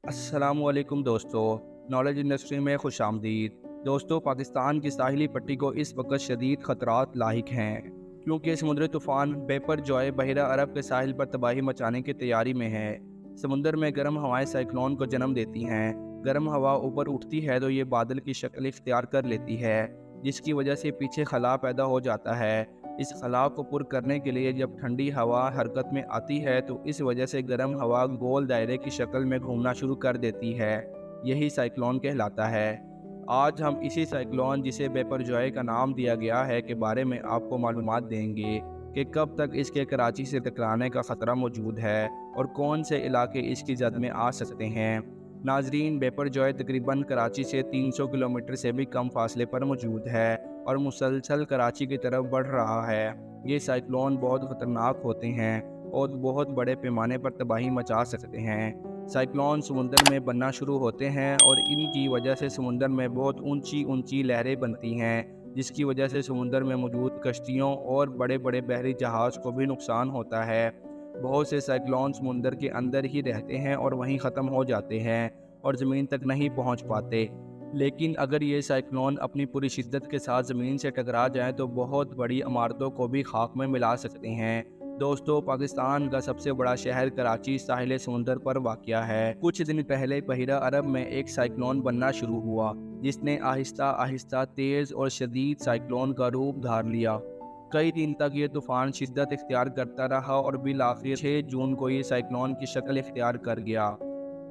अस्सलाम वालेकुम दोस्तों, नॉलेज इंडस्ट्री में खुश आमदीद। दोस्तों, पाकिस्तान की साहिली पट्टी को इस वक्त शदीद ख़तरात लाहिक हैं क्योंकि समुद्री तूफ़ान बेपर जॉय बहिरा अरब के साहिल पर तबाही मचाने की तैयारी में है। समुंदर में गर्म हवाएं साइक्लोन को जन्म देती हैं। गर्म हवा ऊपर उठती है तो ये बादल की शक्ल इख्तियार कर लेती है, जिसकी वजह से पीछे खला पैदा हो जाता है। इस खला को पुर करने के लिए जब ठंडी हवा हरकत में आती है तो इस वजह से गर्म हवा गोल दायरे की शक्ल में घूमना शुरू कर देती है। यही साइक्लोन कहलाता है। आज हम इसी साइक्लोन, जिसे बेपरजॉय का नाम दिया गया है, के बारे में आपको मालूमात देंगे कि कब तक इसके कराची से टकराने का ख़तरा मौजूद है और कौन से इलाके इसकी जद में आ सकते हैं। नाजरीन, बेपरजॉय तकरीबन कराची से 300 किलोमीटर से भी कम फासले पर मौजूद है और मुसलसल कराची की तरफ बढ़ रहा है। ये साइक्लोन बहुत ख़तरनाक होते हैं और बहुत बड़े पैमाने पर तबाही मचा सकते हैं। साइक्लोन समुंदर में बनना शुरू होते हैं और इनकी वजह से समुंदर में बहुत ऊंची ऊंची लहरें बनती हैं, जिसकी वजह से समुंदर में मौजूद कश्तियों और बड़े बड़े बहरी जहाज़ को भी नुकसान होता है। बहुत से साइक्लोन समुंदर के अंदर ही रहते हैं और वहीं ख़त्म हो जाते हैं और ज़मीन तक नहीं पहुंच पाते। लेकिन अगर ये साइक्लोन अपनी पूरी शिद्दत के साथ ज़मीन से टकरा जाएं तो बहुत बड़ी इमारतों को भी खाक में मिला सकते हैं। दोस्तों, पाकिस्तान का सबसे बड़ा शहर कराची साहिल समुंदर पर वाक़या है। कुछ दिन पहले बहिरा अरब में एक साइक्लोन बनना शुरू हुआ, जिसने आहिस्ता आहिस्ता तेज़ और शदीद साइक्लोन का रूप धार लिया। कई दिन तक ये तूफ़ान शिद्दत इख्तियार करता रहा और बिल आखिर 6 जून को ये साइक्लोन की शक्ल इख्तियार कर गया।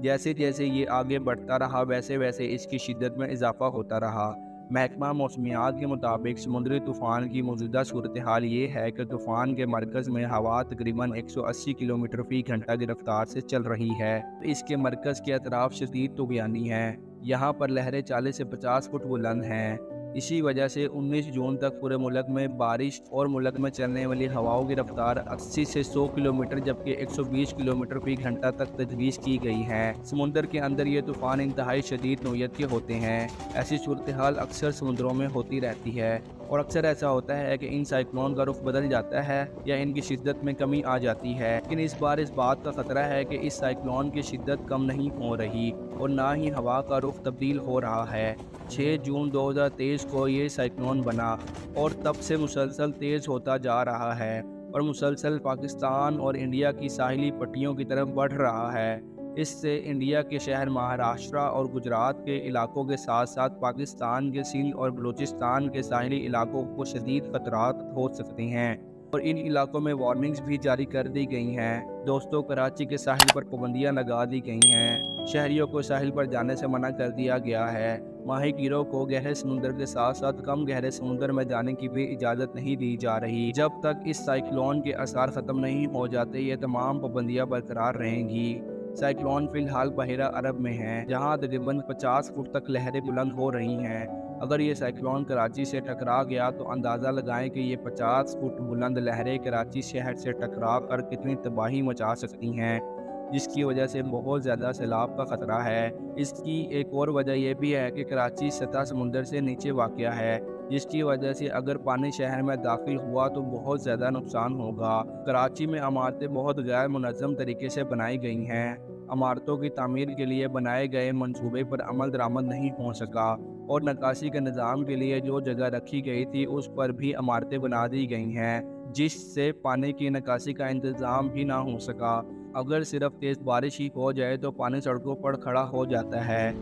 जैसे जैसे ये आगे बढ़ता रहा वैसे वैसे इसकी शिद्दत में इजाफा होता रहा। महकमा मौसमियात के मुताबिक समुद्री तूफ़ान की मौजूदा सूरत हाल ये है कि तूफ़ान के मरकज़ में हवा तकरीबन 180 किलोमीटर फ़ी घंटा की रफ्तार से चल रही है। इसके मरकज़ के अतराफ शदीद तूफ़ानी है। यहाँ पर लहरें 40 से 50 फुट बुलंद हैं। इसी वजह से 19 जून तक पूरे मुल्क में बारिश और मुल्क में चलने वाली हवाओं की रफ्तार 80 से 100 किलोमीटर जबकि 120 किलोमीटर फ़ी घंटा तक तजवीज़ की गई है। समुंदर के अंदर ये तूफ़ान इंतहाई शदीद नौइयत के होते हैं। ऐसी सूरत हाल अक्सर समुद्रों में होती रहती है और अक्सर ऐसा होता है कि इन साइक्लोन का रुख बदल जाता है या इनकी शिद्दत में कमी आ जाती है। लेकिन इस बार इस बात का ख़तरा है कि इस साइक्लोन की शिद्दत कम नहीं हो रही और ना ही हवा का रुख तब्दील हो रहा है। 6 जून 2023 को ये साइक्लोन बना और तब से मुसलसल तेज़ होता जा रहा है और मुसलसल पाकिस्तान और इंडिया की साहिली पट्टियों की तरफ बढ़ रहा है। इससे इंडिया के शहर महाराष्ट्र और गुजरात के इलाकों के साथ साथ पाकिस्तान के सिंध और बलूचिस्तान के साहिली इलाकों को शदीद खतरात हो सकते हैं और इन इलाकों में वार्निंग्स भी जारी कर दी गई हैं। दोस्तों, कराची के साहिल पर पाबंदियां लगा दी गई हैं। शहरियों को साहिल पर जाने से मना कर दिया गया है। माहीगीरों को गहरे समुंदर के साथ साथ कम गहरे समुंदर में जाने की भी इजाज़त नहीं दी जा रही। जब तक इस साइक्लोन के असर ख़त्म नहीं हो जाते ये तमाम पाबंदियां बरकरार रहेंगी। साइक्लोन फ़िलहाल बहिरा अरब में है, जहां तकरीबन 50 फुट तक लहरें बुलंद हो रही हैं। अगर ये साइक्लोन कराची से टकरा गया तो अंदाज़ा लगाएं कि ये 50 फुट बुलंद लहरें कराची शहर से टकरा कर कितनी तबाही मचा सकती हैं, जिसकी वजह से बहुत ज़्यादा सैलाब का ख़तरा है। इसकी एक और वजह यह भी है कि कराची सतह समुंदर से नीचे वाक़या है, जिसकी वजह से अगर पानी शहर में दाखिल हुआ तो बहुत ज़्यादा नुकसान होगा। कराची में इमारतें बहुत गैर मुनज़्ज़म तरीके से बनाई गई हैं। इमारतों की तामीर के लिए बनाए गए मंसूबे पर अमल दरामद नहीं हो सका और नक्काशी के निज़ाम के लिए जो जगह रखी गई थी उस पर भी इमारतें बना दी गई हैं, जिससे पानी की निकासी का इंतज़ाम भी ना हो सका। अगर सिर्फ तेज़ बारिश ही हो जाए तो पानी सड़कों पर खड़ा हो जाता है।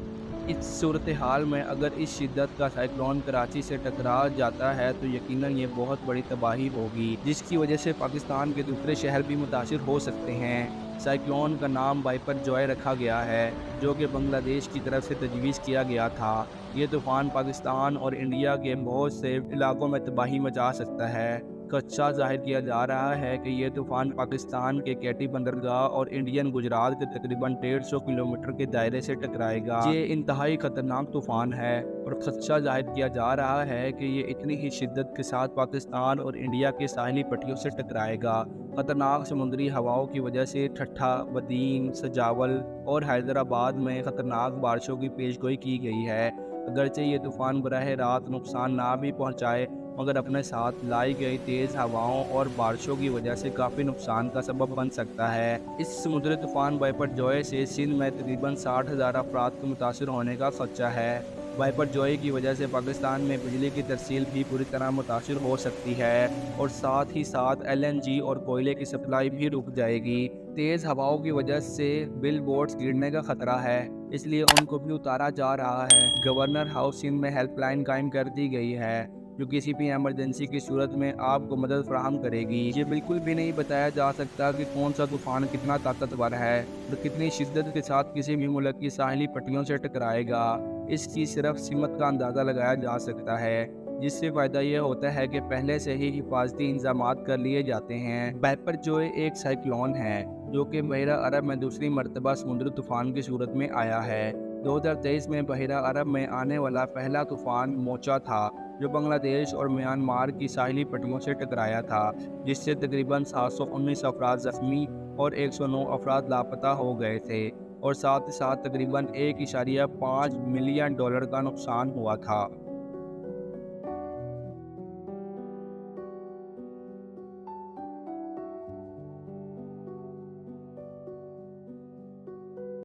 इस सूरत हाल में अगर इस शिद्दत का साइक्लोन कराची से टकरा जाता है तो यकीनन ये बहुत बड़ी तबाही होगी, जिसकी वजह से पाकिस्तान के दूसरे शहर भी मुतासिर हो सकते हैं। साइक्लोन का नाम बेपरजॉय रखा गया है, जो कि बांग्लादेश की तरफ से तजवीज़ किया गया था। ये तूफ़ान पाकिस्तान और इंडिया के बहुत से इलाकों में तबाही मचा सकता है। खदशा ज़ाहिर किया जा रहा है कि यह तूफ़ान पाकिस्तान के केटी बंदरगाह और इंडियन गुजरात के तकरीबन 150 किलोमीटर के दायरे से टकराएगा। ये इंतहाई ख़तरनाक तूफ़ान है और खदशा ज़ाहिर किया जा रहा है कि ये इतनी ही शिद्दत के साथ पाकिस्तान और इंडिया के साहिली पट्टियों से टकराएगा। ख़तरनाक समुद्री हवाओं की वजह से ठट्ठा, बदीन, सजावल और हैदराबाद में ख़तरनाक बारिशों की पेशगोई की गई है। اگرچہ یہ طوفان براہ راست نقصان نہ بھی پہنچائے مگر اپنے ساتھ لائی گئی تیز ہواؤں اور بارشوں کی وجہ سے کافی نقصان کا سبب بن سکتا ہے۔ اس سمندری طوفان وائپر جوئے سے سندھ میں تقریباً 60,000 افراد کو متاثر ہونے کا خدشہ ہے۔ وائپر جوئے کی وجہ سے پاکستان میں بجلی کی ترسیل بھی پوری طرح متاثر ہو سکتی ہے اور ساتھ ہی ساتھ LNG اور کوئلے کی سپلائی بھی رک جائے گی۔ تیز ہواؤں کی وجہ سے بل بورڈز گرنے کا خطرہ ہے، اس لیے ان کو بھی اتارا جا رہا ہے۔ گورنر ہاؤس سندھ میں ہیلپ لائن قائم کر دی گئی ہے جو کسی بھی ایمرجنسی کی صورت میں آپ کو مدد فراہم کرے گی۔ یہ بالکل بھی نہیں بتایا جا سکتا کہ کون سا طوفان کتنا طاقتور ہے اور کتنی شدت کے ساتھ کسی بھی ملک کی ساحلی پٹیوں سے ٹکرائے گا۔ اس کی صرف سمت کا اندازہ لگایا جا سکتا ہے، جس سے فائدہ یہ ہوتا ہے کہ پہلے سے ہی حفاظتی انتظامات کر لیے جاتے ہیں۔ وائپر جوئے ایک سائیکلون ہے جو کہ بحیرہ عرب میں دوسری مرتبہ سمندری طوفان کی صورت میں آیا ہے۔ 2023 میں بحیرہ عرب میں آنے والا پہلا طوفان موچا تھا جو بنگلہ دیش اور میانمار کی ساحلی پٹیوں سے ٹکرایا تھا، جس سے تقریباً 719 افراد زخمی اور 109 افراد لاپتہ ہو گئے تھے اور ساتھ ہی ساتھ تقریباً $1.5 ملین کا نقصان ہوا تھا۔